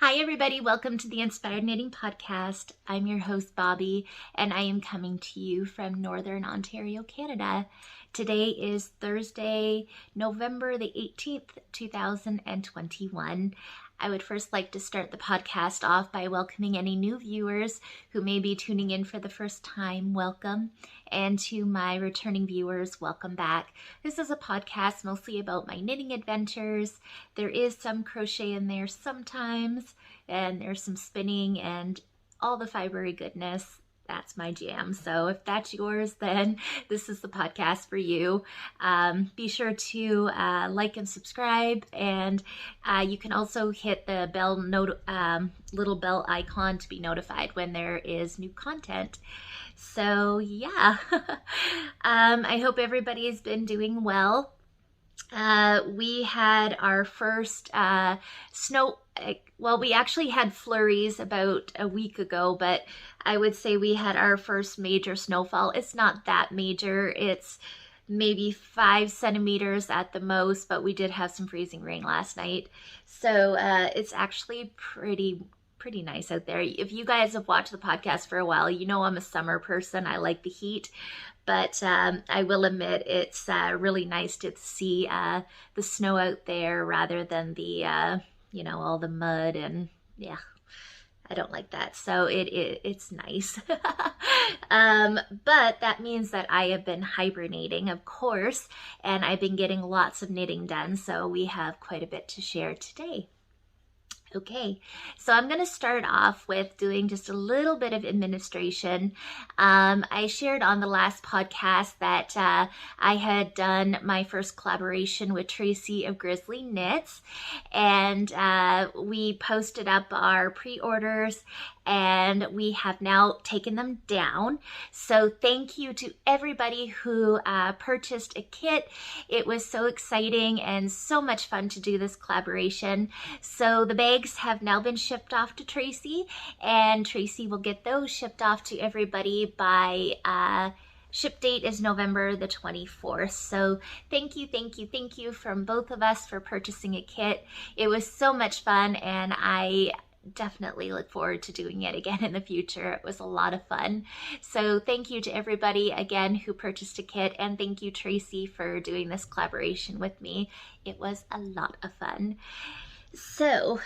Hi everybody, welcome to the Inspired Knitting Podcast. I'm your host Bobby and I am coming to you from Northern Ontario, Canada. Today is Thursday, November the 18th, 2021. I would first like to start the podcast off by welcoming any new viewers who may be tuning in for the first time. Welcome. And to my returning viewers, welcome back. This is a podcast mostly about my knitting adventures. There is some crochet in there sometimes, and there's some spinning and all the fibery goodness. That's my jam. So if that's yours, then this is the podcast for you. Be sure to like and subscribe, and you can also hit the little bell icon to be notified when there is new content. So yeah, I hope everybody's been doing well. We had our first snow. Well, we actually had flurries about a week ago, but I would say we had our first major snowfall. It's not that major. It's maybe 5 centimeters at the most, but we did have some freezing rain last night. So it's actually pretty nice out there. If you guys have watched the podcast for a while, you know I'm a summer person. I like the heat. But I will admit it's really nice to see the snow out there rather than the, all the mud, and yeah, I don't like that. So it's nice. But that means that I have been hibernating, of course, and I've been getting lots of knitting done. So we have quite a bit to share today. Okay, so I'm going to start off with doing just a little bit of administration. I shared on the last podcast that I had done my first collaboration with Tracy of Grizzly Knits, and we posted up our pre-orders, and we have now taken them down. So thank you to everybody who purchased a kit. It was so exciting and so much fun to do this collaboration. So the bags have now been shipped off to Tracy, and Tracy will get those shipped off to everybody by ship date is November the 24th. So thank you from both of us for purchasing a kit. It was so much fun, and I definitely look forward to doing it again in the future. It was a lot of fun. So thank you to everybody again who purchased a kit, and thank you Tracy for doing this collaboration with me. It was a lot of fun. So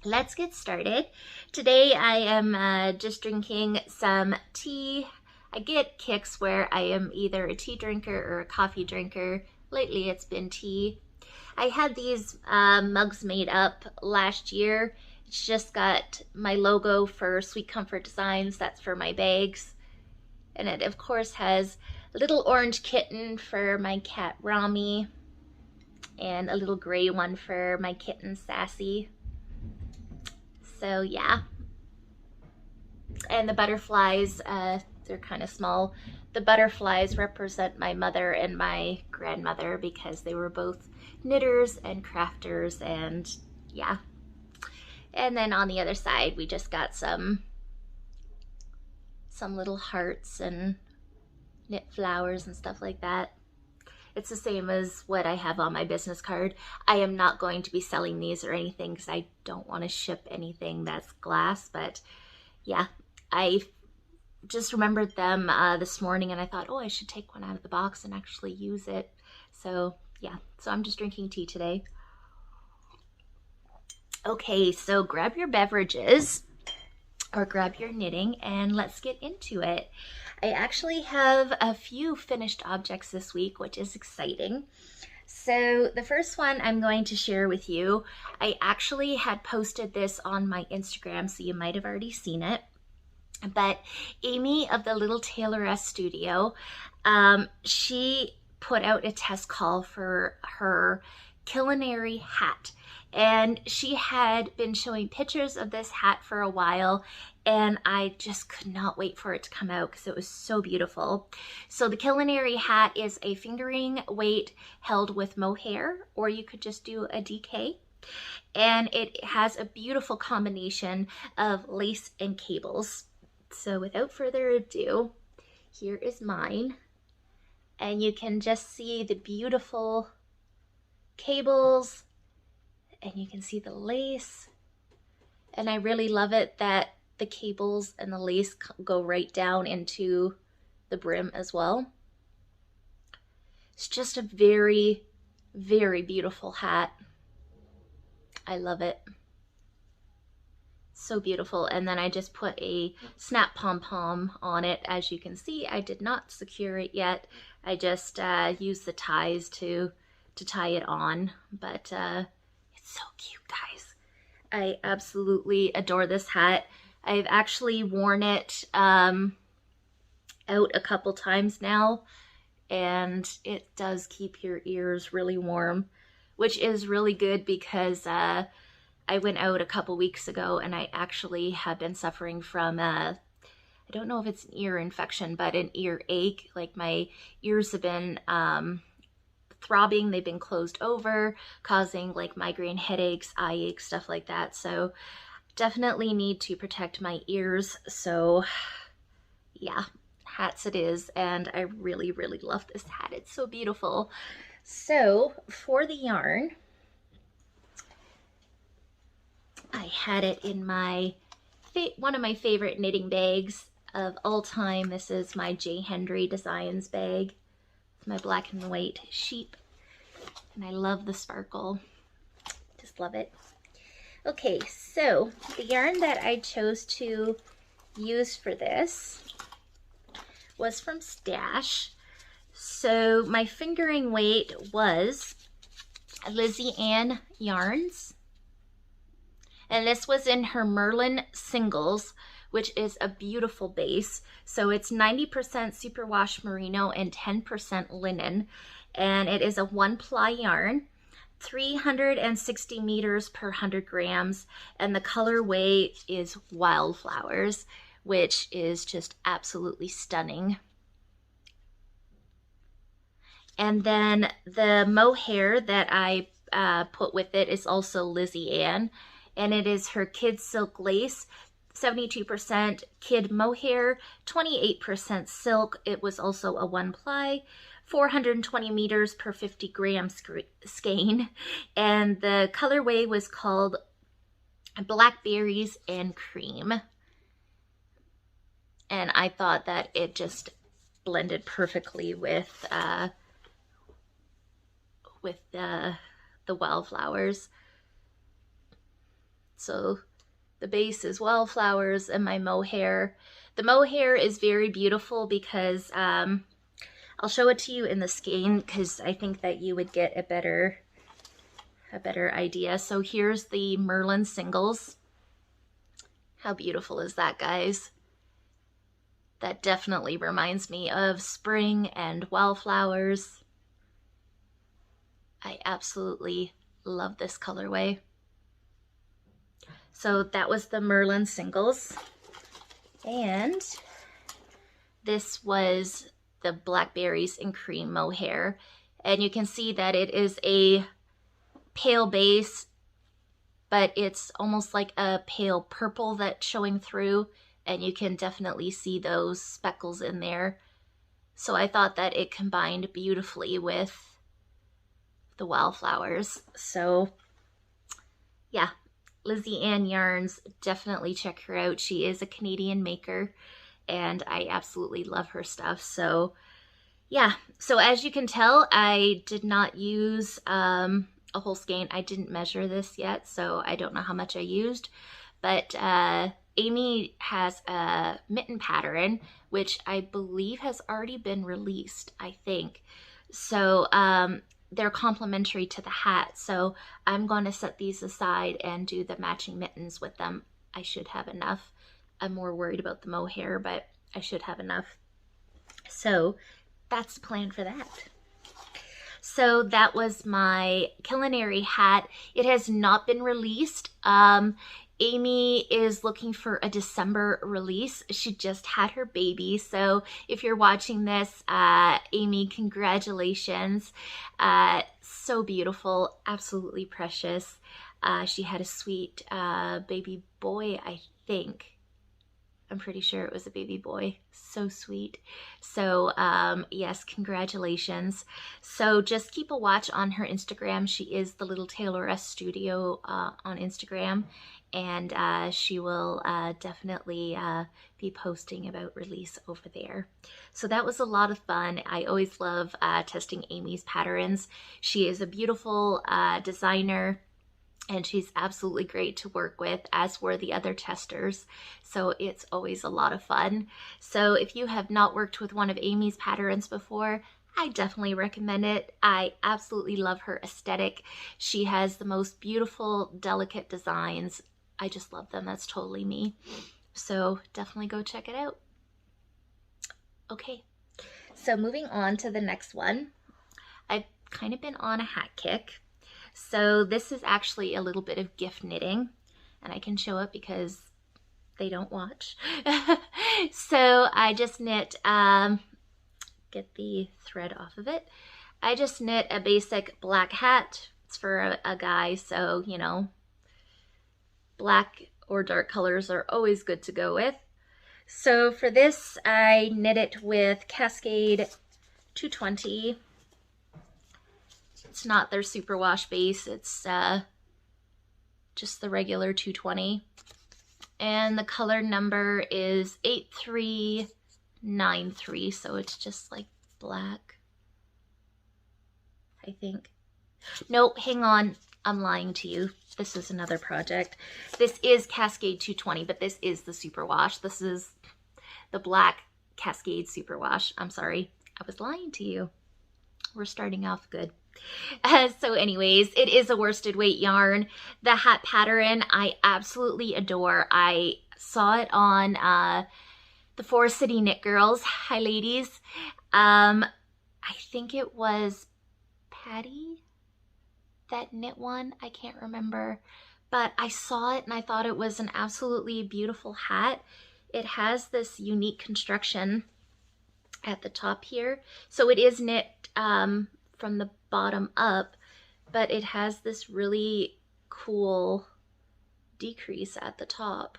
let's get started. Today I am just drinking some tea. I get kicks where I am either a tea drinker or a coffee drinker. Lately it's been tea. I had these mugs made up last year. It's just got my logo for Sweet Comfort Designs. That's for my bags. And it, of course, has a little orange kitten for my cat, Rami. And a little gray one for my kitten, Sassy. So, yeah. And the butterflies, they're kind of small. The butterflies represent my mother and my grandmother because they were both knitters and crafters, and yeah. And then on the other side we just got some little hearts and knit flowers and stuff like that. It's the same as what I have on my business card. I am not going to be selling these or anything because I don't want to ship anything that's glass, but yeah, I just remembered them this morning, and I thought, oh, I should take one out of the box and actually use it. So yeah, so I'm just drinking tea today. Okay, so grab your beverages or grab your knitting and let's get into it. I actually have a few finished objects this week, which is exciting. So the first one I'm going to share with you, I actually had posted this on my Instagram, so you might have already seen it. But Amy of the Little Tailoress Studio, she put out a test call for her Culinary Hat. And she had been showing pictures of this hat for a while, and I just could not wait for it to come out because it was so beautiful. So the Culinary Hat is a fingering weight held with mohair, or you could just do a DK. And it has a beautiful combination of lace and cables. So without further ado, here is mine. And you can just see the beautiful cables and you can see the lace. And I really love it that the cables and the lace go right down into the brim as well. It's just a very, very beautiful hat. I love it. So beautiful. And then I just put a snap pom-pom on it. As you can see, I did not secure it yet. I just used the ties to tie it on. But it's so cute, guys. I absolutely adore this hat. I've actually worn it out a couple times now, and it does keep your ears really warm, which is really good because I went out a couple weeks ago and I actually have been suffering from I don't know if it's an ear infection, but an ear ache. Like my ears have been throbbing, they've been closed over, causing like migraine headaches, eye aches, stuff like that. So definitely need to protect my ears. So yeah, hats it is. And I really, really love this hat. It's so beautiful. So for the yarn, I had it in my one of my favorite knitting bags of all time. This is my J. Hendry Designs bag. My black and white sheep, and I love the sparkle. Just love it. Okay, so the yarn that I chose to use for this was from Stash. So my fingering weight was Lizzie Ann yarns, and this was in her Merlin Singles, which is a beautiful base. So it's 90% superwash merino and 10% linen. And it is a 1-ply yarn, 360 meters per 100 grams. And the colorway is Wildflowers, which is just absolutely stunning. And then the mohair that I put with it is also Lizzie Ann. And it is her Kid Silk Lace, 72% kid mohair, 28% silk. It was also a 1-ply, 420 meters per 50 gram skein. And the colorway was called Blackberries and Cream. And I thought that it just blended perfectly with the Wildflowers. So the base is Wildflowers and my mohair. The mohair is very beautiful because I'll show it to you in the skein because I think that you would get a better idea. So here's the Merlin Singles. How beautiful is that, guys? That definitely reminds me of spring and Wildflowers. I absolutely love this colorway. So that was the Merlin Singles. And this was the Blackberries and Cream mohair. And you can see that it is a pale base, but it's almost like a pale purple that's showing through. And you can definitely see those speckles in there. So I thought that it combined beautifully with the Wildflowers. So yeah, Lizzie Ann Yarns, definitely check her out. She is a Canadian maker and I absolutely love her stuff. So yeah, so as you can tell, I did not use a whole skein. I didn't measure this yet, so I don't know how much I used, but Amy has a mitten pattern, which I believe has already been released, I think. So they're complementary to the hat, so I'm going to set these aside and do the matching mittens with them. I should have enough. I'm more worried about the mohair, but I should have enough. So that's the plan for that. So that was my Culinary Hat. It has not been released. Amy is looking for a December release. She just had her baby. So if you're watching this, Amy, congratulations. So beautiful, absolutely precious. She had a sweet baby boy, I think. I'm pretty sure it was a baby boy. So sweet. So yes, congratulations. So just keep a watch on her Instagram. She is the Little Tailoress Studio on Instagram, and she will definitely be posting about release over there. So that was a lot of fun. I always love testing Amy's patterns. She is a beautiful designer, and she's absolutely great to work with, as were the other testers. So it's always a lot of fun. So if you have not worked with one of Amy's patterns before, I definitely recommend it. I absolutely love her aesthetic. She has the most beautiful, delicate designs. I just love them. That's totally me. So definitely go check it out. Okay, so moving on to the next one. I've kind of been on a hat kick. So this is actually a little bit of gift knitting, and I can show it because they don't watch. So I just knit, get the thread off of it. I just knit a basic black hat. It's for a guy, so you know, black or dark colors are always good to go with. So for this, I knit it with Cascade 220. It's not their superwash base, it's just the regular 220. And the color number is 8393, so it's just like black, I think. Nope, hang on, I'm lying to you. This is another project. This is Cascade 220, but this is the superwash. This is the black Cascade superwash. I'm sorry, I was lying to you. We're starting off good. So anyways, it is a worsted weight yarn. The hat pattern I absolutely adore. I saw it on the Forest City Knit Girls. Hi ladies. I think it was Patty that knit one. I can't remember, but I saw it and I thought it was an absolutely beautiful hat. It has this unique construction at the top here. So it is knit from the bottom up, but it has this really cool decrease at the top,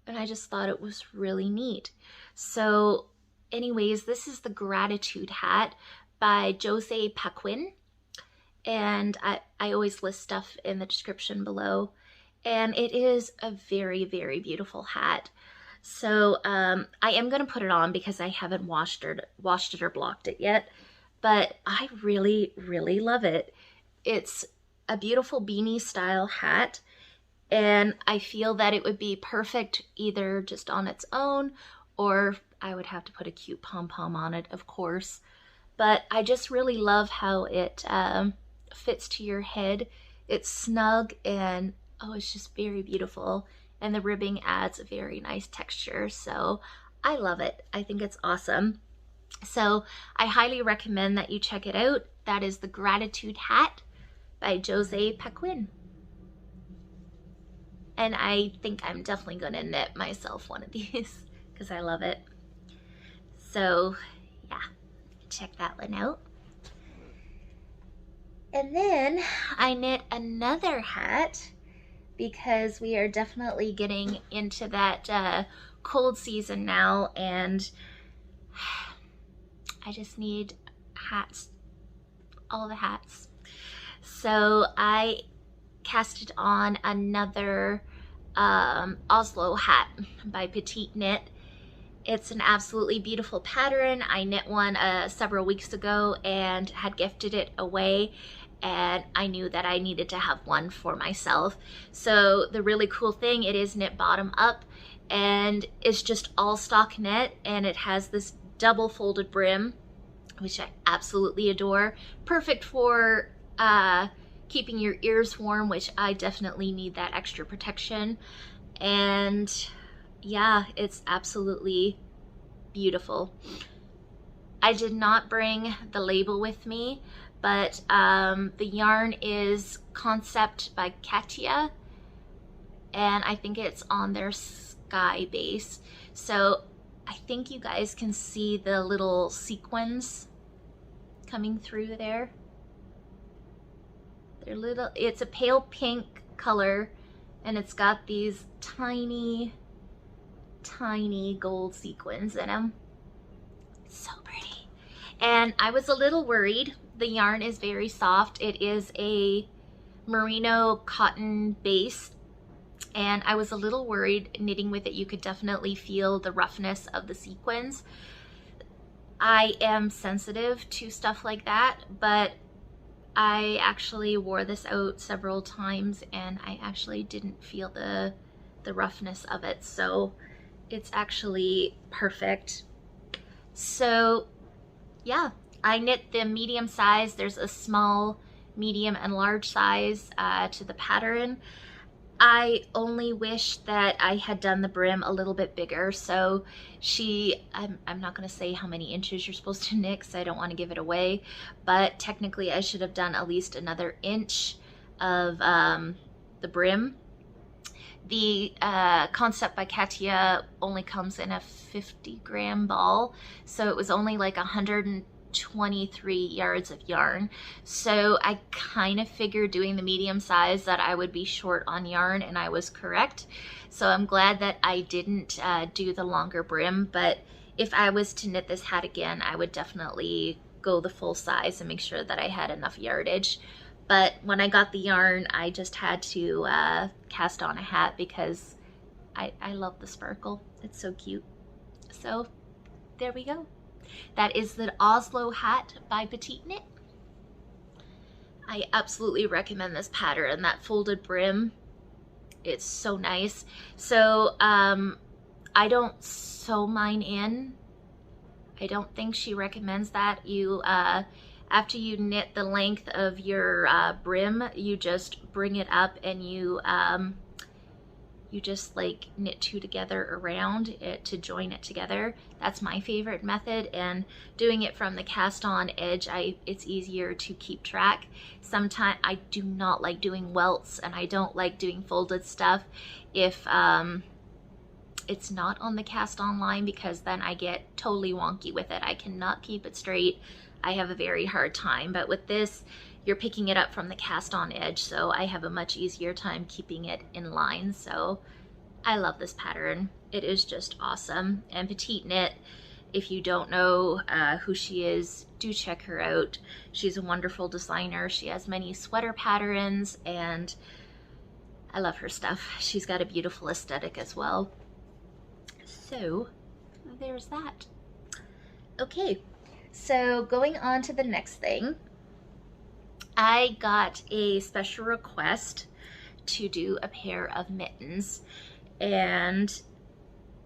and I just thought it was really neat. So anyways, this is the Gratitude Hat by Jose Paquin, and I always list stuff in the description below, and it is a very, very beautiful hat. So I am going to put it on because I haven't washed it or blocked it yet, but I really, really love it. It's a beautiful beanie style hat, and I feel that it would be perfect either just on its own, or I would have to put a cute pom-pom on it, of course. But I just really love how it fits to your head. It's snug, and oh, it's just very beautiful. And the ribbing adds a very nice texture, so I love it. I think it's awesome. So I highly recommend that you check it out. That is the Gratitude Hat by Jose Paquin. And I think I'm definitely going to knit myself one of these because I love it. So yeah, check that one out. And then I knit another hat because we are definitely getting into that cold season now, and I just need hats, all the hats. So I casted on another Oslo hat by Petite Knit. It's an absolutely beautiful pattern. I knit one several weeks ago and had gifted it away, and I knew that I needed to have one for myself. So the really cool thing, it is knit bottom up, and it's just all stock knit, and it has this double folded brim, which I absolutely adore. Perfect for keeping your ears warm, which I definitely need that extra protection. And yeah, it's absolutely beautiful. I did not bring the label with me, but the yarn is Concept by Katia, and I think it's on their Sky base. So I think you guys can see the little sequins coming through there. They're little, it's a pale pink color, and it's got these tiny tiny gold sequins in them. So pretty. And I was a little worried. The yarn is very soft. It is a merino cotton base, and I was a little worried knitting with it. You could definitely feel the roughness of the sequins. I am sensitive to stuff like that, but I actually wore this out several times and I actually didn't feel the roughness of it, so it's actually perfect. So yeah, I knit the medium size. There's a small, medium, and large size to the pattern. I only wish that I had done the brim a little bit bigger. So I'm not going to say how many inches you're supposed to knit because I don't want to give it away, but technically I should have done at least another inch of the brim. The Concept by Katia only comes in a 50-gram ball, so it was only like 123 yards of yarn. So I kind of figured doing the medium size that I would be short on yarn, and I was correct. So I'm glad that I didn't do the longer brim, but if I was to knit this hat again, I would definitely go the full size and make sure that I had enough yardage. But when I got the yarn, I just had to cast on a hat because I love the sparkle. It's so cute. So there we go. That is the Oslo hat by Petite Knit. I absolutely recommend this pattern. That folded brim, it's so nice. So I don't sew mine in. I don't think she recommends that. You after you knit the length of your brim, you just bring it up and you just like knit two together around it to join it together. That's my favorite method, and doing it from the cast on edge, it's easier to keep track. Sometimes I do not like doing welts, and I don't like doing folded stuff if it's not on the cast on line, because then I get totally wonky with it. I cannot keep it straight. I have a very hard time, but with this, you're picking it up from the cast on edge, so I have a much easier time keeping it in line. So I love this pattern. It is just awesome. And Petite Knit, if you don't know who she is, do check her out. She's a wonderful designer. She has many sweater patterns, and I love her stuff. She's got a beautiful aesthetic as well. So there's that. Okay, so going on to the next thing. I got a special request to do a pair of mittens, and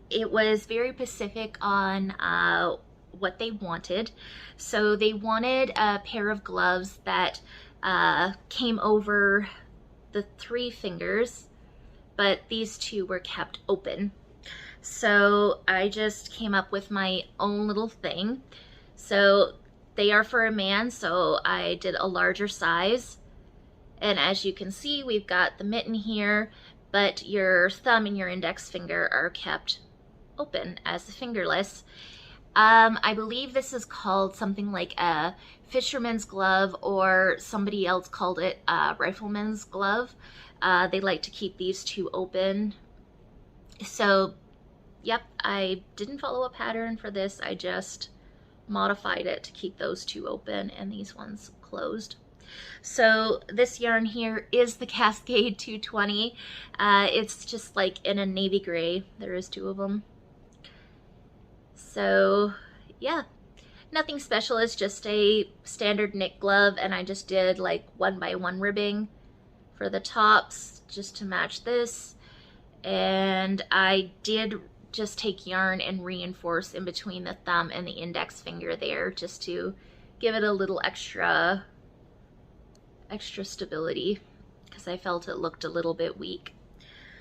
it was very specific on what they wanted. So they wanted a pair of gloves that came over the 3 fingers, but these 2 were kept open. So I just came up with my own little thing. So they are for a man, so I did a larger size. And as you can see, we've got the mitten here, but your thumb and your index finger are kept open as fingerless. I believe this is called something like a fisherman's glove, or somebody else called it a rifleman's glove. They like to keep these 2 open. So, yep, I didn't follow a pattern for this. I just modified it to keep those 2 open and these ones closed. So this yarn here is the Cascade 220. It's just like in a navy gray. There is 2 of them. So yeah, nothing special. It's just a standard knit glove, and I just did like 1x1 ribbing for the tops just to match this. And I did just take yarn and reinforce in between the thumb and the index finger there, just to give it a little extra stability, because I felt it looked a little bit weak.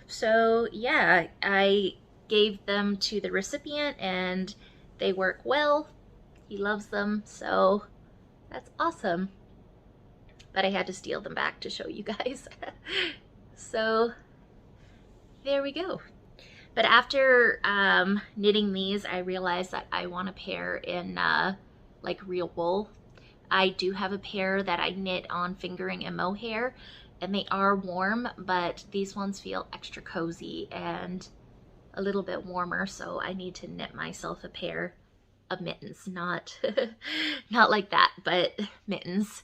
So yeah, I gave them to the recipient and they work well. He loves them, so that's awesome. But I had to steal them back to show you guys. So there we go. But after knitting these, I realized that I want a pair in like real wool. I do have a pair that I knit on fingering and mohair, and they are warm, but these ones feel extra cozy, and a little bit warmer, so I need to knit myself a pair of mittens. Not not like that, but mittens.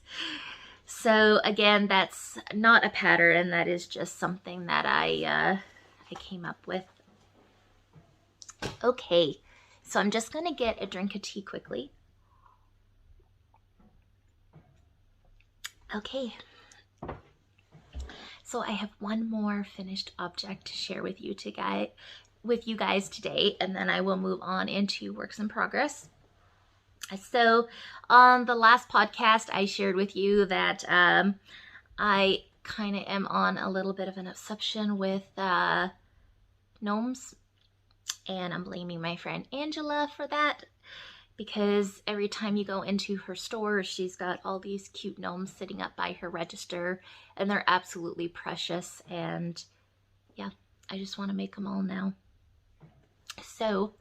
So again, that's not a pattern, that is just something that I came up with. Okay, so I'm just gonna get a drink of tea quickly. Okay, so I have one more finished object to share with you guys today, and then I will move on into works in progress. So on the last podcast, I shared with you that I kind of am on a little bit of an obsession with gnomes, and I'm blaming my friend Angela for that, because every time you go into her store, she's got all these cute gnomes sitting up by her register, and they're absolutely precious, and yeah, I just want to make them all now. So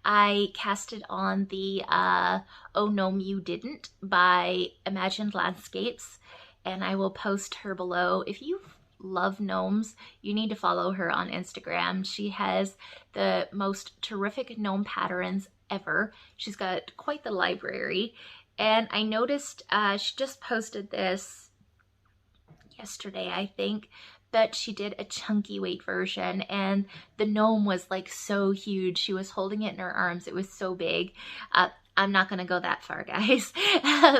I casted on the Oh Gnome You Didn't by Imagined Landscapes, and I will post her below. If you love gnomes, you need to follow her on Instagram. She has the most terrific gnome patterns ever. She's got quite the library, and I noticed she just posted this yesterday, I think, but she did a chunky weight version, and the gnome was like so huge. She was holding it in her arms. It was so big. I'm not gonna go that far, guys,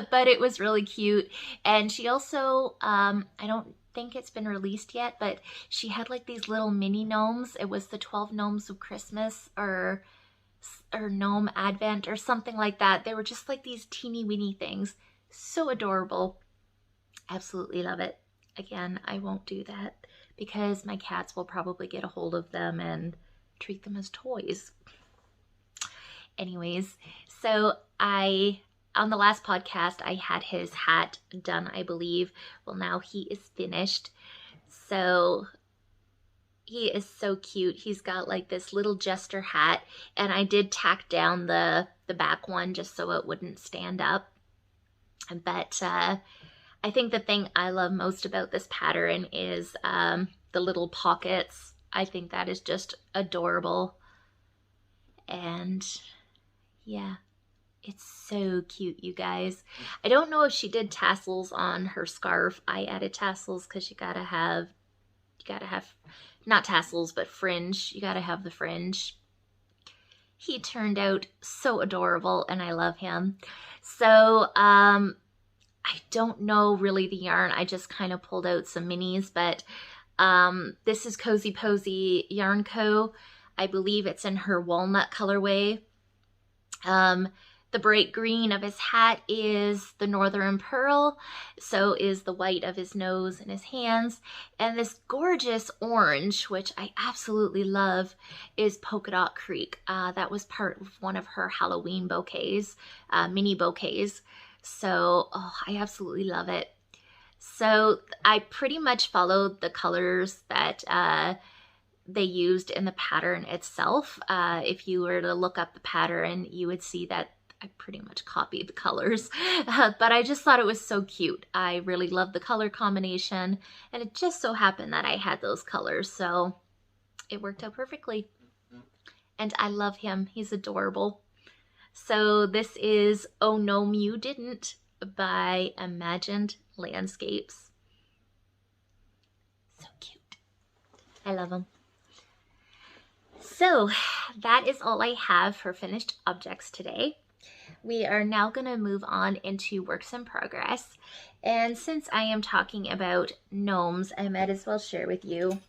but it was really cute. And she also, I don't think it's been released yet, but she had like these little mini gnomes. It was the 12 Gnomes of Christmas, or Gnome Advent, or something like that. They were just like these teeny weeny things. So adorable. Absolutely love it. Again, I won't do that because my cats will probably get a hold of them and treat them as toys. Anyways, so on the last podcast, I had his hat done, I believe. Well, now he is finished. So he is so cute. He's got like this little jester hat, and I did tack down the back one just so it wouldn't stand up. But I think the thing I love most about this pattern is the little pockets. I think that is just adorable. And yeah, it's so cute, you guys. I don't know if she did tassels on her scarf. I added tassels because you gotta have, not tassels, but fringe. You gotta have the fringe. He turned out so adorable, and I love him. So, I don't know really the yarn. I just kind of pulled out some minis, but this is Cozy Posy Yarn Co. I believe it's in her walnut colorway. The bright green of his hat is the Northern Pearl. So is the white of his nose and his hands. And this gorgeous orange, which I absolutely love, is Polka Dot Creek. That was part of one of her Halloween bouquets, mini bouquets. So, oh, I absolutely love it. So I pretty much followed the colors that they used in the pattern itself. If you were to look up the pattern, you would see that I pretty much copied the colors, but I just thought it was so cute. I really loved the color combination, and it just so happened that I had those colors, so it worked out perfectly. And I love him. He's adorable. So this is Oh Gnome You Didn't by Imagined Landscapes. So cute. I love him. So that is all I have for finished objects today. We are now going to move on into works in progress. And since I am talking about gnomes, I might as well share with you.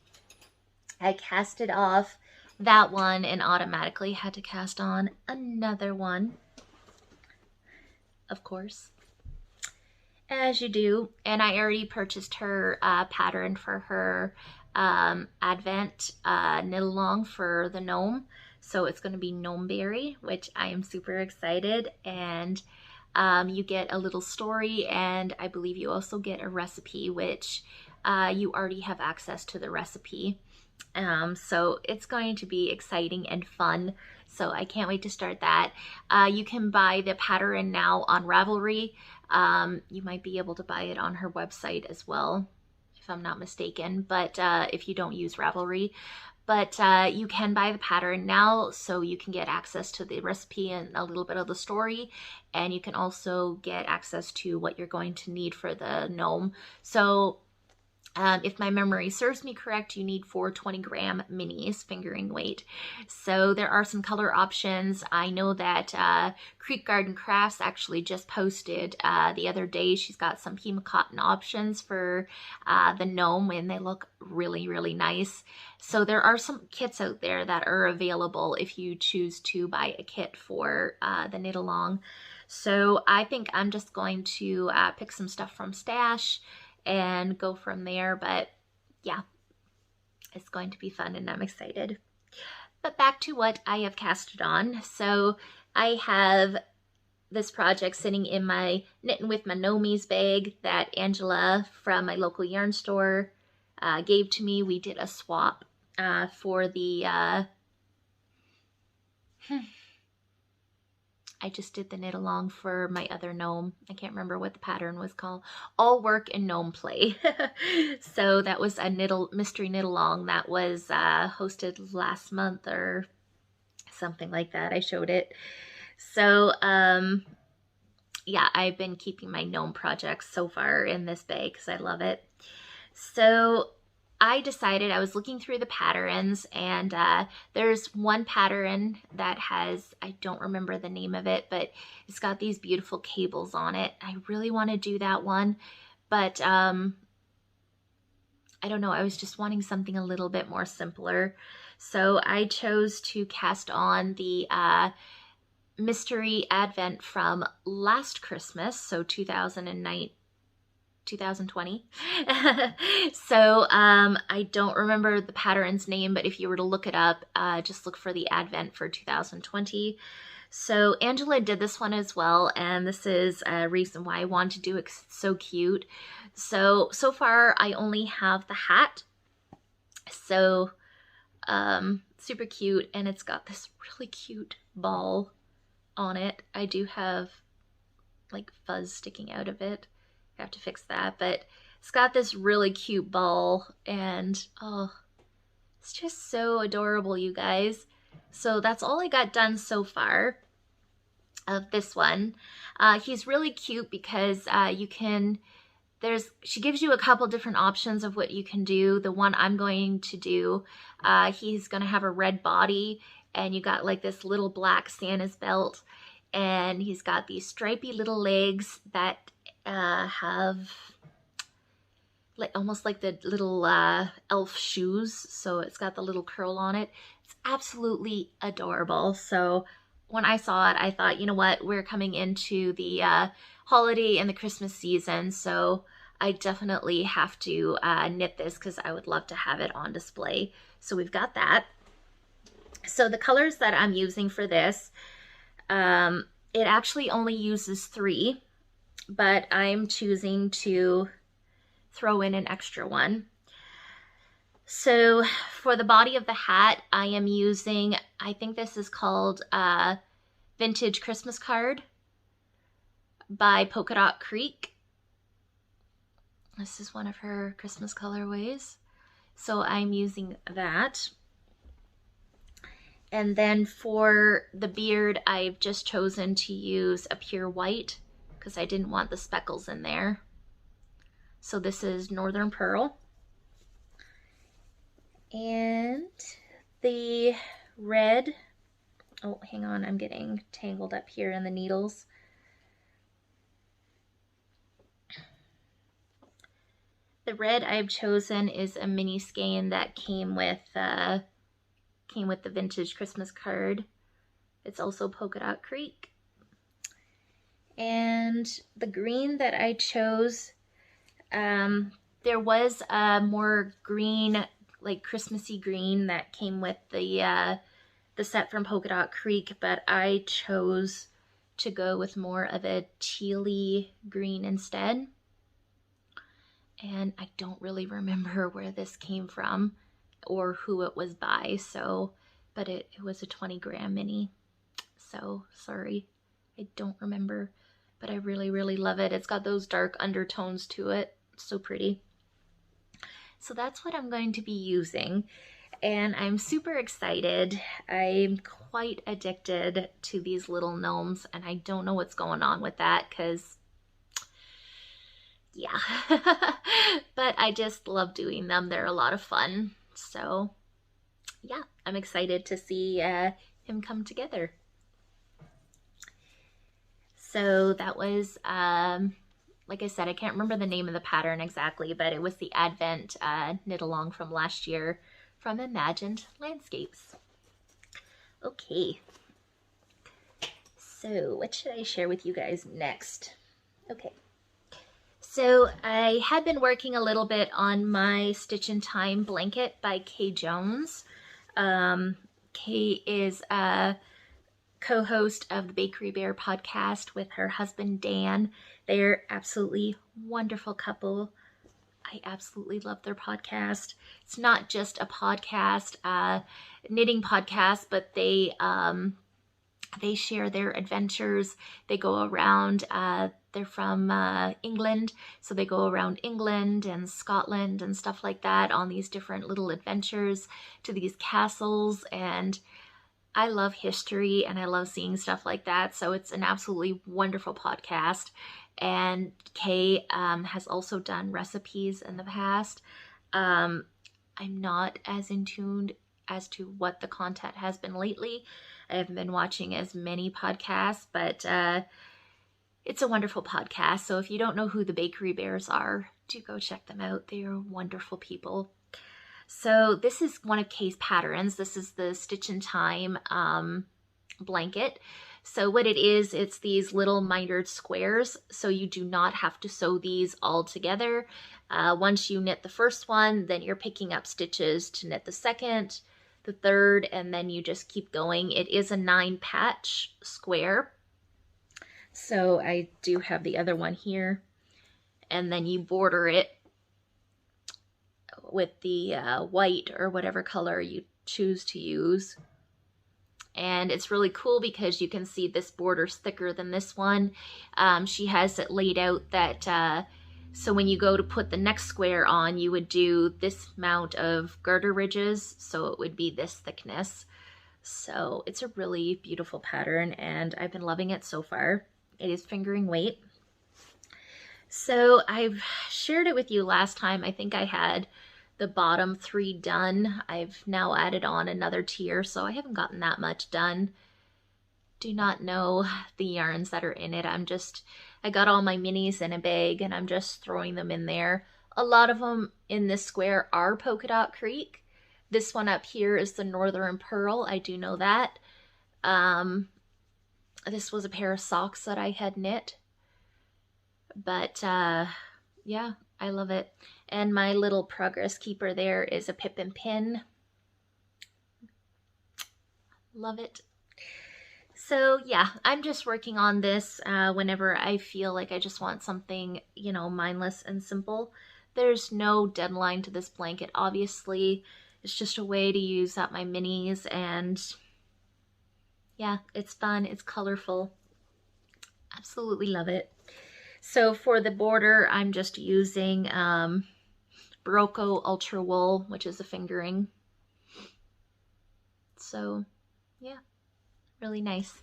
I casted off that one and automatically had to cast on another one, of course, as you do. And I already purchased her pattern for her Advent knit along for the gnome. So it's going to be Gnomeberry, which I am super excited. And you get a little story, and I believe you also get a recipe, which you already have access to the recipe. So it's going to be exciting and fun. So I can't wait to start that. You can buy the pattern now on Ravelry. You might be able to buy it on her website as well, if I'm not mistaken. But if you don't use Ravelry, but you can buy the pattern now, so you can get access to the recipe and a little bit of the story, and you can also get access to what you're going to need for the gnome. So if my memory serves me correct, you need 4 20-gram minis, fingering weight. So there are some color options. I know that Creek Garden Crafts actually just posted the other day. She's got some Pima cotton options for the gnome, and they look really, really nice. So there are some kits out there that are available if you choose to buy a kit for the knit along. So I think I'm just going to pick some stuff from Stash and go from there. But yeah, it's going to be fun and I'm excited. But back to what I have casted on. So I have this project sitting in my Knitting with My Gnomies bag that Angela from my local yarn store gave to me. We did a swap for the I just did the knit along for my other gnome. I can't remember what the pattern was called. All Work and Gnome Play. So that was a mystery knit along that was hosted last month or something like that. I showed it. So yeah, I've been keeping my gnome projects so far in this bag because I love it. So I decided, I was looking through the patterns, and there's one pattern that has, I don't remember the name of it, but it's got these beautiful cables on it. I really want to do that one, but I don't know, I was just wanting something a little bit more simpler. So I chose to cast on the Mystery Advent from last Christmas, so 2020. So I don't remember the pattern's name, but if you were to look it up, just look for the Advent for 2020. So Angela did this one as well, and this is a reason why I wanted to do it. It's so cute. So far I only have the hat. So super cute, and it's got this really cute ball on it. I do have like fuzz sticking out of it. I have to fix that, but it's got this really cute ball, and oh, it's just so adorable, you guys. So that's all I got done so far of this one. He's really cute because you can, she gives you a couple different options of what you can do. The one I'm going to do, he's going to have a red body, and you got like this little black Santa's belt, and he's got these stripy little legs that have like almost like the little elf shoes. So it's got the little curl on it. It's absolutely adorable. So when I saw it, I thought, you know what, we're coming into the holiday and the Christmas season, so I definitely have to knit this because I would love to have it on display. So we've got that. So the colors that I'm using for this, it actually only uses 3, but I'm choosing to throw in an extra one. So for the body of the hat, I am using, I think this is called Vintage Christmas Card by Polka Dot Creek. This is one of her Christmas colorways. So I'm using that. And then for the beard, I've just chosen to use a pure white because I didn't want the speckles in there. So this is Northern Pearl. And the red, oh, hang on, I'm getting tangled up here in the needles. The red I've chosen is a mini skein that came with the Vintage Christmas Card. It's also Polka Dot Creek. And the green that I chose, there was a more green, like Christmassy green that came with the set from Polka Dot Creek, but I chose to go with more of a tealy green instead. And I don't really remember where this came from or who it was by, so, but it was a 20-gram mini. So sorry, I don't remember, but I really, really love it. It's got those dark undertones to it. So pretty. So that's what I'm going to be using. and I'm super excited. I'm quite addicted to these little gnomes, and I don't know what's going on with that because, yeah. But I just love doing them. They're a lot of fun. So, yeah, I'm excited to see him come together. So that was, like I said, I can't remember the name of the pattern exactly, but it was the Advent knit along from last year from Imagined Landscapes. Okay, so what should I share with you guys next? Okay, so I had been working a little bit on my Stitch in Time blanket by Kay Jones. Kay is a co-host of the Bakery Bear podcast with her husband Dan. They're absolutely wonderful couple. I absolutely love their podcast. It's not just a podcast, knitting podcast, but they share their adventures. They go around, they're from England, so they go around England and Scotland and stuff like that on these different little adventures to these castles. And I love history and I love seeing stuff like that. So it's an absolutely wonderful podcast. And Kay has also done recipes in the past. I'm not as in tune as to what the content has been lately. I haven't been watching as many podcasts, but it's a wonderful podcast. So if you don't know who the Bakery Bears are, do go check them out. They are wonderful people. So this is one of Kay's patterns. This is the Stitch in Time blanket. So what it is, it's these little mitered squares. So you do not have to sew these all together. Once you knit the first one, then you're picking up stitches to knit the second, the third, and then you just keep going. It is a 9-patch square. So I do have the other one here. And then you border it with the white or whatever color you choose to use. And it's really cool because you can see this border's thicker than this one. She has it laid out that so when you go to put the next square on, you would do this amount of garter ridges, so it would be this thickness. So it's a really beautiful pattern and I've been loving it so far. It is fingering weight. So I've shared it with you last time. I think I had the bottom 3 done. I've now added on another tier, so I haven't gotten that much done. Do not know the yarns that are in it. I got all my minis in a bag and I'm just throwing them in there. A lot of them in this square are Polka Dot Creek. This one up here is the Northern Pearl. I do know that. This was a pair of socks that I had knit. But yeah, I love it. And my little progress keeper there is a pip and pin. Love it. So yeah, I'm just working on this whenever I feel like I just want something, you know, mindless and simple. There's no deadline to this blanket, obviously. It's just a way to use up my minis, and yeah, it's fun, it's colorful. Absolutely love it. So for the border, I'm just using Barocco Ultra Wool, which is a fingering. So yeah, really nice.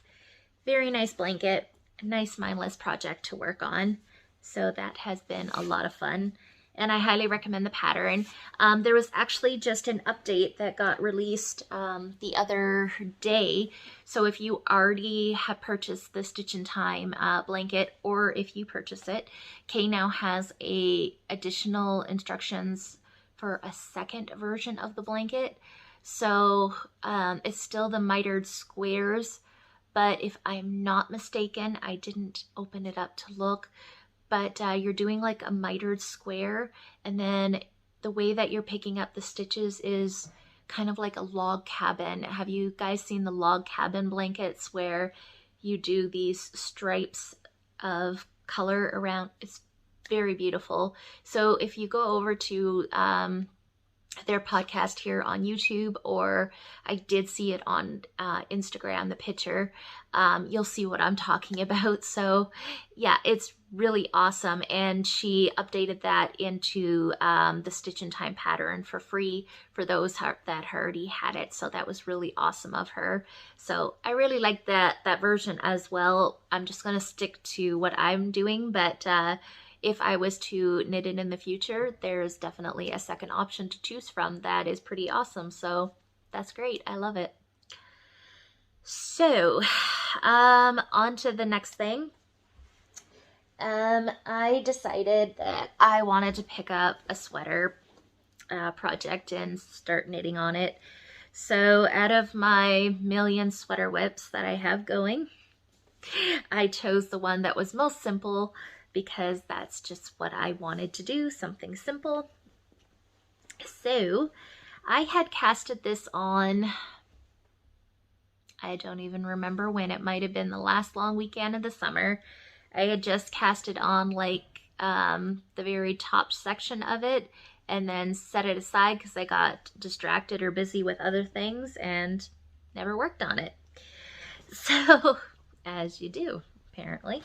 Very nice blanket, a nice mindless project to work on. So that has been a lot of fun. And I highly recommend the pattern. There was actually just an update that got released the other day. So if you already have purchased the Stitch in Time blanket, or if you purchase it, Kay now has additional instructions for a second version of the blanket. So it's still the mitered squares, but if I'm not mistaken, I didn't open it up to look, but you're doing like a mitered square, and then the way that you're picking up the stitches is kind of like a log cabin. Have you guys seen the log cabin blankets where you do these stripes of color around? It's very beautiful. So if you go over to their podcast here on YouTube, or I did see it on Instagram, the picture, you'll see what I'm talking about. So yeah, it's really awesome. And she updated that into the Stitch in Time pattern for free for those that already had it. So that was really awesome of her. So I really like that version as well. I'm just going to stick to what I'm doing, but if I was to knit it in the future, there's definitely a second option to choose from that is pretty awesome. So that's great. I love it. So on to the next thing. I decided that I wanted to pick up a sweater project and start knitting on it. So out of my million sweater whips that I have going, I chose the one that was most simple, because that's just what I wanted to do, something simple. So I had casted this on, I don't even remember when, it might have been the last long weekend of the summer. I had just cast it on like the very top section of it and then set it aside because I got distracted or busy with other things and never worked on it. So, as you do, apparently.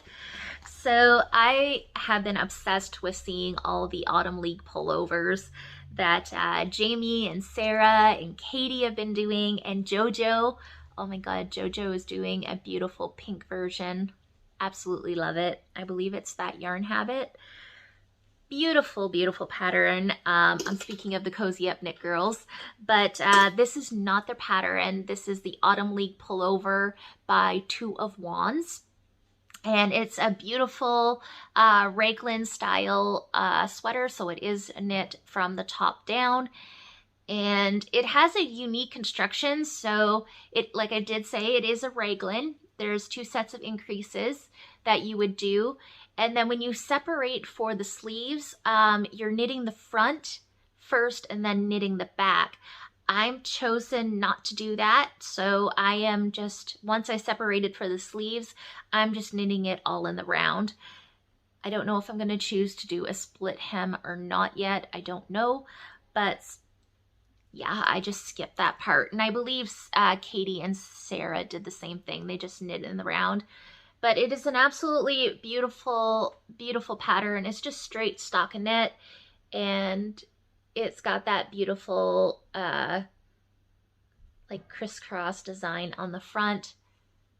So I have been obsessed with seeing all the Autumn League pullovers that Jamie and Sarah and Katie have been doing, and JoJo. Oh my god, JoJo is doing a beautiful pink version. Absolutely love it. I believe it's that Yarn Habit. Beautiful, beautiful pattern. I'm speaking of the Cozy Up Knit Girls, but this is not their pattern. This is the Autumn League Pullover by Two of Wands. And it's a beautiful raglan style sweater, so it is knit from the top down. And it has a unique construction, so it, like I did say, it is a raglan. There's two sets of increases that you would do. And then when you separate for the sleeves, you're knitting the front first and then knitting the back. I'm chosen not to do that, so I am just, once I separated for the sleeves, I'm just knitting it all in the round. I don't know if I'm going to choose to do a split hem or not yet. I don't know, but yeah, I just skipped that part. And I believe Katie and Sarah did the same thing. They just knit in the round. But it is an absolutely beautiful, beautiful pattern. It's just straight stockinette, and it's got that beautiful like crisscross design on the front,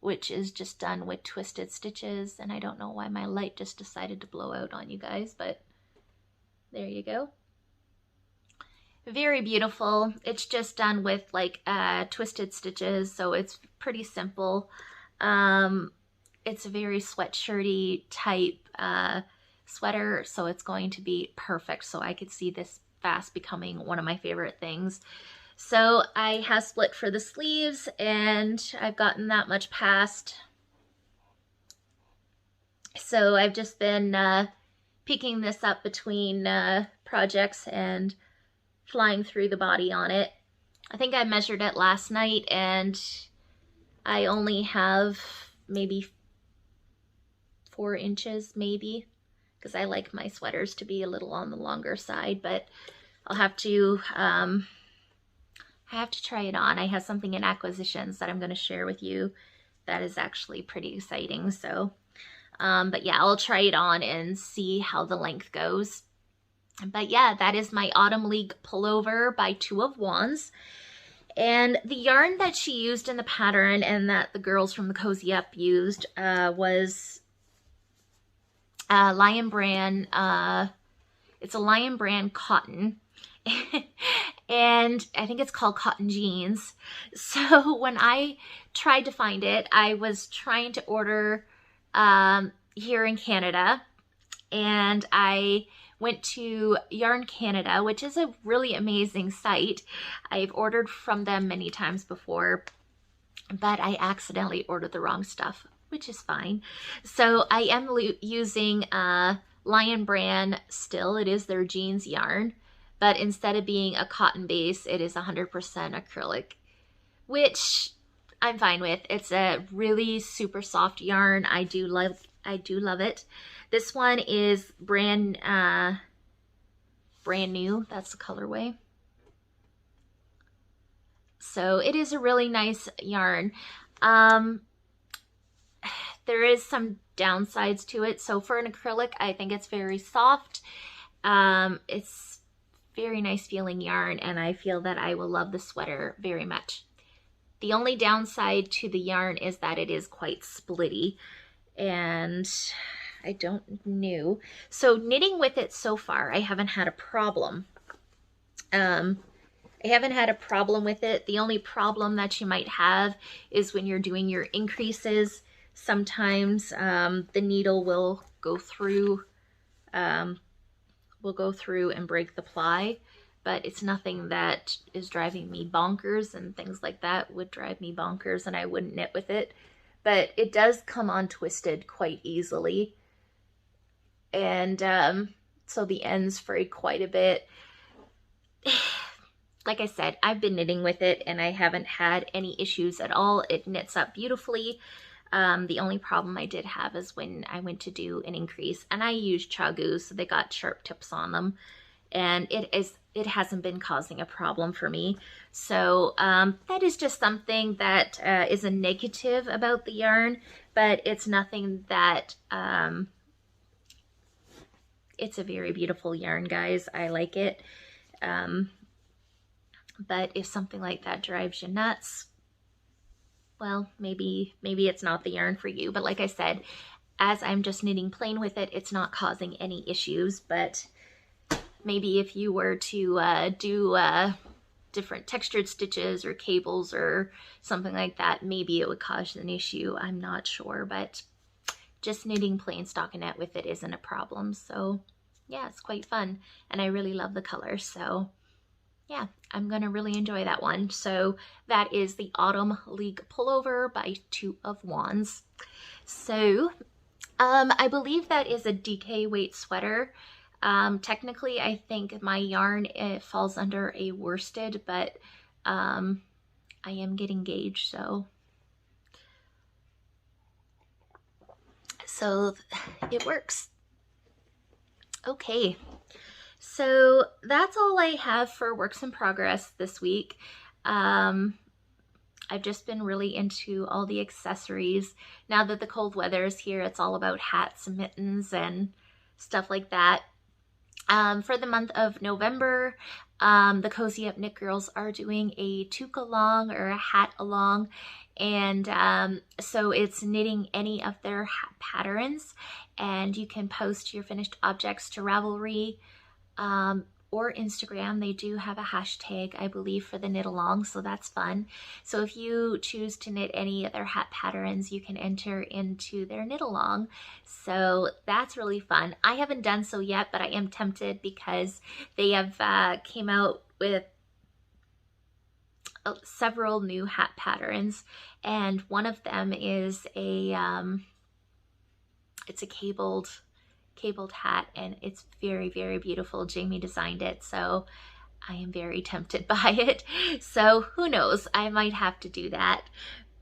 which is just done with twisted stitches. And I don't know why my light just decided to blow out on you guys, but there you go. Very beautiful. It's just done with like twisted stitches, so it's pretty simple. It's a very sweatshirty type sweater, so it's going to be perfect. So I could see this fast becoming one of my favorite things. So I have split for the sleeves, and I've gotten that much past. So I've just been picking this up between projects and flying through the body on it. I think I measured it last night, and I only have maybe 4 inches, maybe, because I like my sweaters to be a little on the longer side, but I'll have to try it on. I have something in acquisitions that I'm going to share with you that is actually pretty exciting. So, but yeah, I'll try it on and see how the length goes. But yeah, that is my Autumn League Pullover by Two of Wands. And the yarn that she used in the pattern and that the girls from the Cozy Up used was Lion Brand. It's a Lion Brand cotton. And I think it's called Cotton Jeans. So when I tried to find it, I was trying to order here in Canada. And I went to Yarn Canada, which is a really amazing site. I've ordered from them many times before, but I accidentally ordered the wrong stuff, which is fine. So I am using Lion Brand still. It is their jeans yarn, but instead of being a cotton base, it is 100% acrylic, which I'm fine with. It's a really super soft yarn. I do love it. This one is brand new. That's the colorway. So it is a really nice yarn. There is some downsides to it. So for an acrylic, I think it's very soft. It's very nice feeling yarn, and I feel that I will love the sweater very much. The only downside to the yarn is that it is quite splitty, and I don't know. So knitting with it so far, I haven't had a problem. I haven't had a problem with it. The only problem that you might have is when you're doing your increases. Sometimes the needle will go through and break the ply, but it's nothing that is driving me bonkers, and things like that would drive me bonkers and I wouldn't knit with it. But it does come on twisted quite easily, and so the ends fray quite a bit. Like I said, I've been knitting with it and I haven't had any issues at all. It knits up beautifully. The only problem I did have is when I went to do an increase, and I used Chagu, so they got sharp tips on them, and it hasn't been causing a problem for me. So that is just something that is a negative about the yarn, but it's nothing that it's a very beautiful yarn, guys. I like it. But if something like that drives you nuts, well, maybe it's not the yarn for you. But like I said, as I'm just knitting plain with it, it's not causing any issues. But maybe if you were to do different textured stitches or cables or something like that, maybe it would cause an issue. I'm not sure, but just knitting plain stockinette with it isn't a problem. So yeah, it's quite fun, and I really love the color. So yeah, I'm going to really enjoy that one. So that is the Autumn League Pullover by Two of Wands. So I believe that is a DK weight sweater. Technically, I think my yarn, it falls under a worsted, but I am getting gauge, so it works. Okay. So that's all I have for works in progress this week. I've just been really into all the accessories. Now that the cold weather is here, it's all about hats and mittens and stuff like that. For the month of November, the Cozy Up Knit Girls are doing a toque along or a hat along, and so it's knitting any of their hat patterns, and you can post your finished objects to Ravelry or Instagram. They do have a hashtag, I believe, for the knit along, so that's fun. So if you choose to knit any of their hat patterns, you can enter into their knit along. So that's really fun. I haven't done so yet, but I am tempted because they have came out with several new hat patterns, and one of them is a it's a cabled hat, and it's very, very beautiful. Jamie designed it, so I am very tempted by it. So who knows, I might have to do that.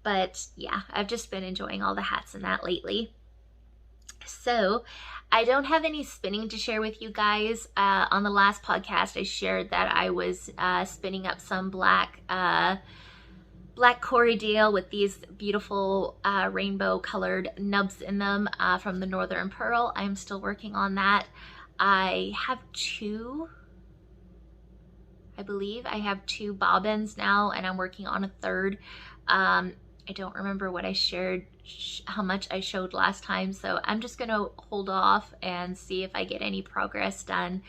But yeah, I've just been enjoying all the hats and that lately. So I don't have any spinning to share with you guys. On the last podcast, I shared that I was spinning up some black Corriedale with these beautiful rainbow colored nubs in them from the Northern Pearl. I'm still working on that. I have I believe I have two bobbins now, and I'm working on a third. I don't remember what I shared, how much I showed last time, so I'm just gonna hold off and see if I get any progress done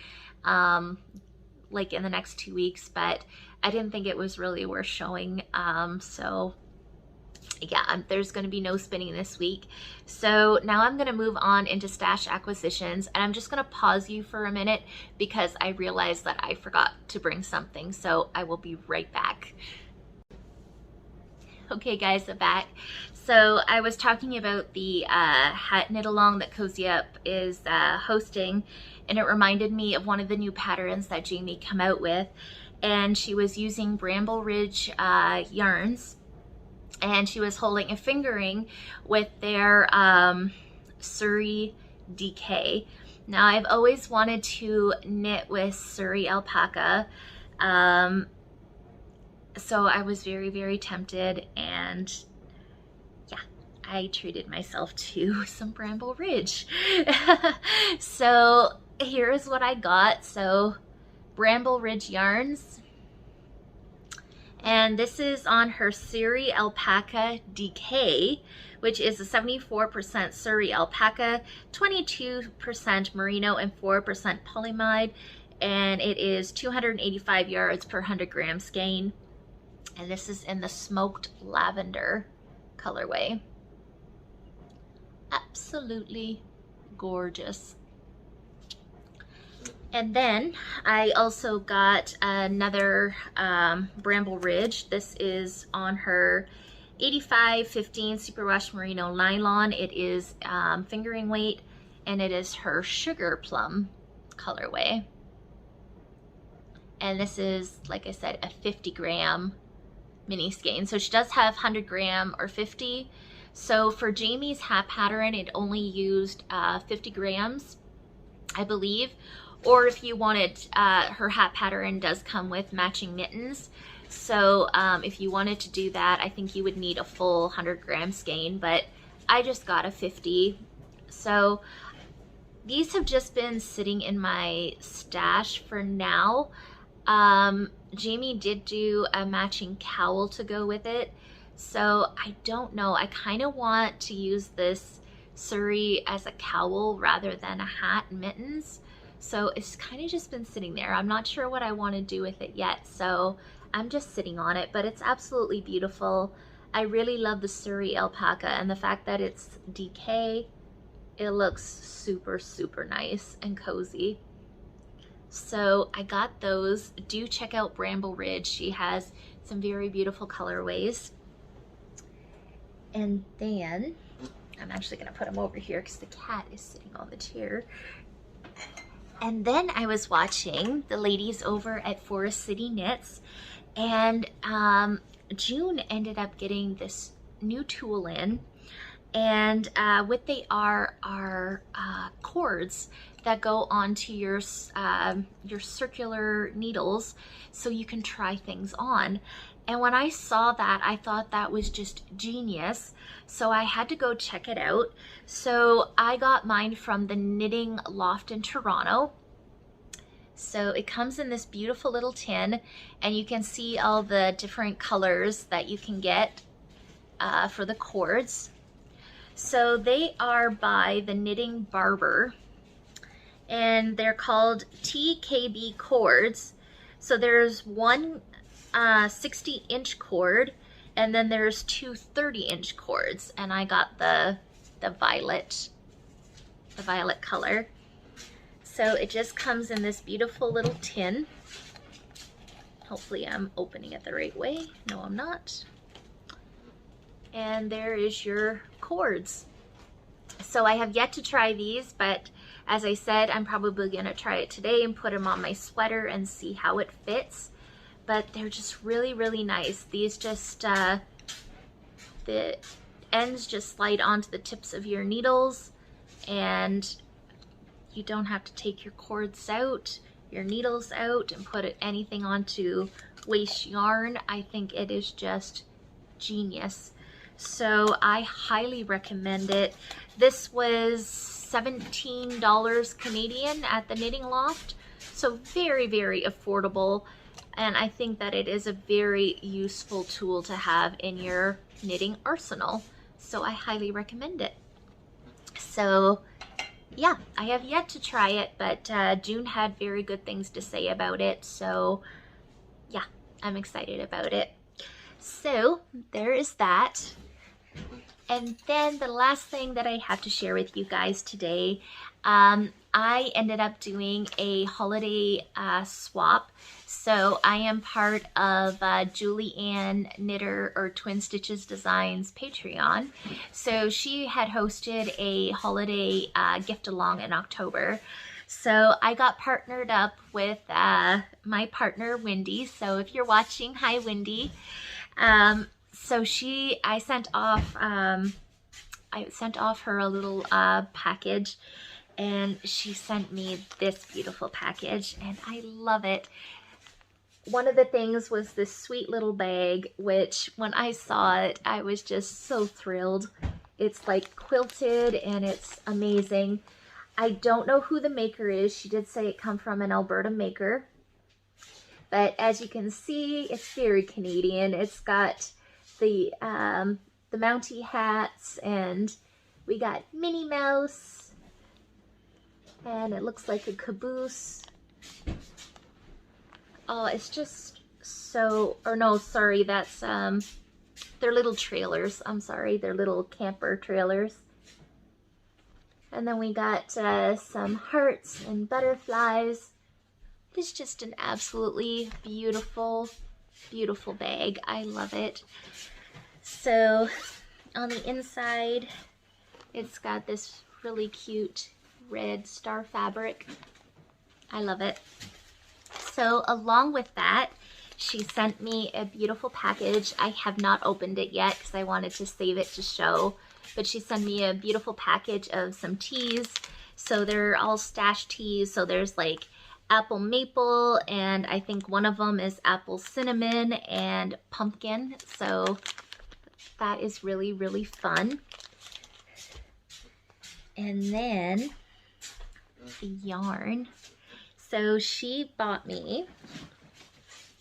like in the next 2 weeks, but I didn't think it was really worth showing. So yeah, there's going to be no spinning this week. So now I'm going to move on into stash acquisitions, and I'm just going to pause you for a minute because I realized that I forgot to bring something. So I will be right back. Okay guys, I'm back. So I was talking about the hat knit along that Cozy Up is hosting, and it reminded me of one of the new patterns that Jamie came out with, and she was using Bramble Ridge yarns, and she was holding a fingering with their Surrey DK. Now I've always wanted to knit with Surrey alpaca. So I was very, very tempted, and yeah, I treated myself to some Bramble Ridge. So here is what I got. So Bramble Ridge yarns, and this is on her Surrey Alpaca DK, which is a 74% Surrey Alpaca, 22% Merino, and 4% Polyamide, and it is 285 yards per 100 gram skein, and this is in the smoked lavender colorway. Absolutely gorgeous. And then I also got another Bramble Ridge. This is on her 85-15 Superwash Merino Nylon. It is fingering weight, and it is her Sugar Plum colorway. And this is, like I said, a 50 gram mini skein. So she does have 100 gram or 50. So for Jamie's hat pattern, it only used 50 grams, I believe. Or if you wanted, her hat pattern does come with matching mittens. So if you wanted to do that, I think you would need a full 100 gram skein, but I just got a 50. So these have just been sitting in my stash for now. Jamie did do a matching cowl to go with it. So I don't know, I kind of want to use this Surrey as a cowl rather than a hat and mittens. So it's kind of just been sitting there. I'm not sure what I want to do with it yet, so I'm just sitting on it, but it's absolutely beautiful. I really love the Surrey Alpaca, and the fact that it's DK, it looks super, super nice and cozy. So I got those. Do check out Bramble Ridge. She has some very beautiful colorways. And then I'm actually going to put them over here because the cat is sitting on the chair. And then I was watching the ladies over at Forest City Knits, and June ended up getting this new tool in, and what they are cords that go onto your circular needles so you can try things on. And when I saw that, I thought that was just genius. So I had to go check it out. So I got mine from the Knitting Loft in Toronto. So it comes in this beautiful little tin, and you can see all the different colors that you can get for the cords. So they are by the Knitting Barber, and they're called Tkb Cords. So there's one 60-inch cord, and then there's two 30-inch cords, and I got the violet color. So it just comes in this beautiful little tin. Hopefully I'm opening it the right way. No, I'm not. And there is your cords. So I have yet to try these, but as I said, I'm probably gonna try it today and put them on my sweater and see how it fits. But they're just really, really nice. These just, the ends just slide onto the tips of your needles, and you don't have to take your cords out, your needles out, and put anything onto waste yarn. I think it is just genius. So I highly recommend it. This was $17 Canadian at the Knitting Loft. So very, very affordable. And I think that it is a very useful tool to have in your knitting arsenal. So I highly recommend it. So yeah, I have yet to try it, but June had very good things to say about it. So yeah, I'm excited about it. So there is that. And then the last thing that I have to share with you guys today, I ended up doing a holiday swap. So I am part of Julie Ann Knitter or Twin Stitches Designs Patreon. So she had hosted a holiday gift along in October. So I got partnered up with my partner Wendy. So if you're watching, hi Wendy. So I sent off her a little package, and she sent me this beautiful package, and I love it. one of the things was this sweet little bag, which when I saw it, I was just so thrilled. It's like quilted and it's amazing. I don't know who the maker is. She did say it come from an Alberta maker. But as you can see, it's very Canadian. It's got the Mountie hats, and we got Minnie Mouse, and it looks like a caboose. Oh, it's just so, or no, sorry, that's, they're little trailers. I'm sorry, they're little camper trailers. And then we got some hearts and butterflies. It's just an absolutely beautiful, beautiful bag. I love it. So on the inside, it's got this really cute red star fabric. I love it. So along with that, she sent me a beautiful package. I have not opened it yet because I wanted to save it to show, but she sent me a beautiful package of some teas. So they're all stash teas. So there's like apple maple, and I think one of them is apple cinnamon and pumpkin. So that is really, really fun. And then the yarn. So she bought me,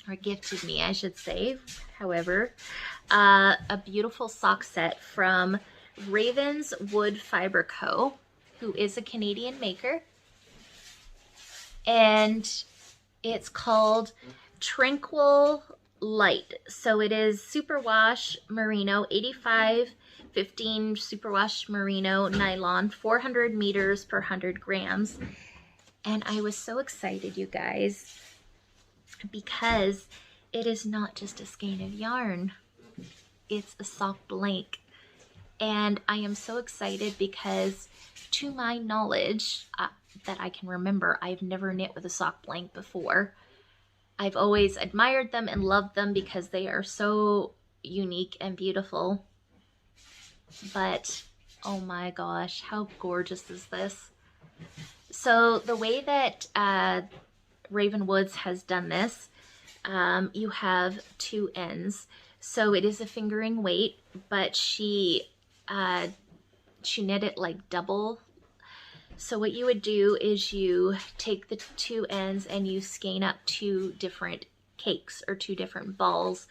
or gifted me, I should say, however, a beautiful sock set from Raven's Wood Fiber Co., who is a Canadian maker. And it's called Tranquil Light. So it is superwash merino, 85/15 superwash merino nylon, 400 meters per 100 grams. And I was so excited, you guys, because it is not just a skein of yarn. It's a sock blanket. And I am so excited because, to my knowledge, that I can remember, I've never knit with a sock blanket before. I've always admired them and loved them because they are so unique and beautiful. But, oh my gosh, how gorgeous is this? So the way that Raven Woods has done this, you have two ends. So it is a fingering weight, but she knit it like double. So what you would do is you take the two ends and you skein up two different cakes or two different balls.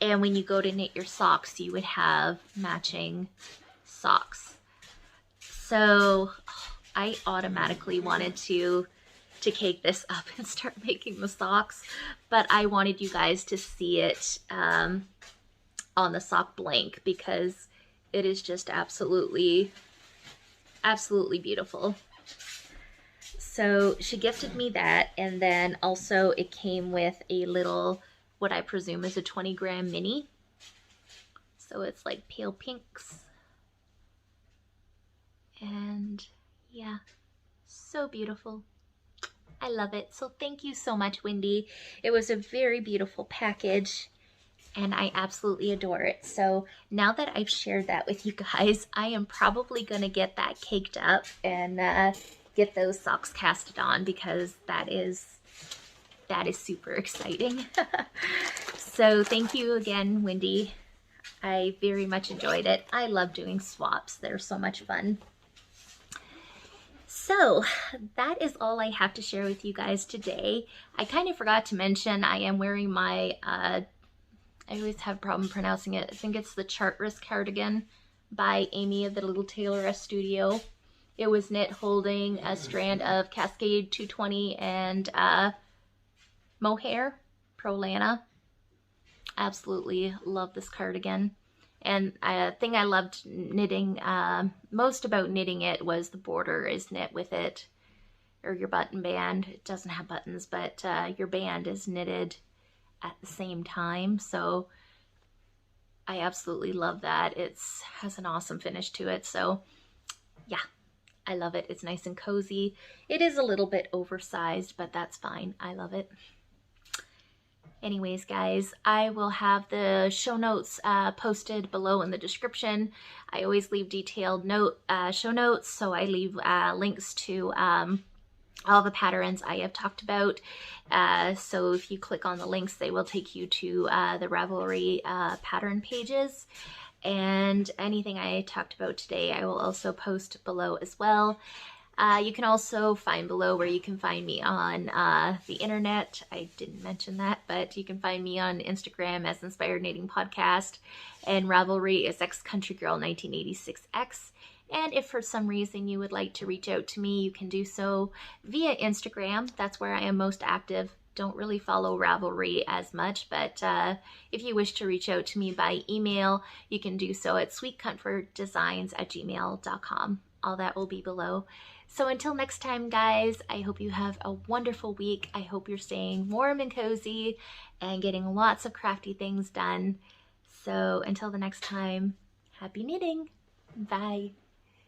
And when you go to knit your socks, you would have matching socks. So I automatically wanted to cake this up and start making the socks, but I wanted you guys to see it on the sock blank because it is just absolutely beautiful. So she gifted me that, and then also it came with a little, what I presume is a 20-gram mini. So it's like pale pinks. And yeah, so beautiful. I love it. So thank you so much, Wendy. It was a very beautiful package, and I absolutely adore it. So now that I've shared that with you guys, I am probably going to get that caked up and get those socks casted on because that is super exciting. So thank you again, Wendy. I very much enjoyed it. I love doing swaps. They're so much fun. So that is all I have to share with you guys today. I kind of forgot to mention I am wearing my, I always have a problem pronouncing it. I think it's the Chartreuse cardigan by Amy of the Little Tailoress Studio. It was knit holding a strand of Cascade 220 and mohair, Prolana. Absolutely love this cardigan. And a thing I loved knitting most about knitting it was the border is knit with it, or your button band. It doesn't have buttons, but your band is knitted at the same time. So I absolutely love that. It has an awesome finish to it. So yeah, I love it. It's nice and cozy. It is a little bit oversized, but that's fine. I love it. Anyways, guys, I will have the show notes posted below in the description. I always leave detailed show notes, so I leave links to all the patterns I have talked about. So if you click on the links, they will take you to the Ravelry pattern pages. And anything I talked about today, I will also post below as well. You can also find below where you can find me on the internet. I didn't mention that, but you can find me on Instagram as Inspired Knitting Podcast, and Ravelry is xcountrygirl1986x. And if for some reason you would like to reach out to me, you can do so via Instagram. That's where I am most active. Don't really follow Ravelry as much, but if you wish to reach out to me by email, you can do so at sweetcomfortdesigns@gmail.com. All that will be below. So until next time, guys, I hope you have a wonderful week. I hope you're staying warm and cozy and getting lots of crafty things done. So until the next time, happy knitting. Bye.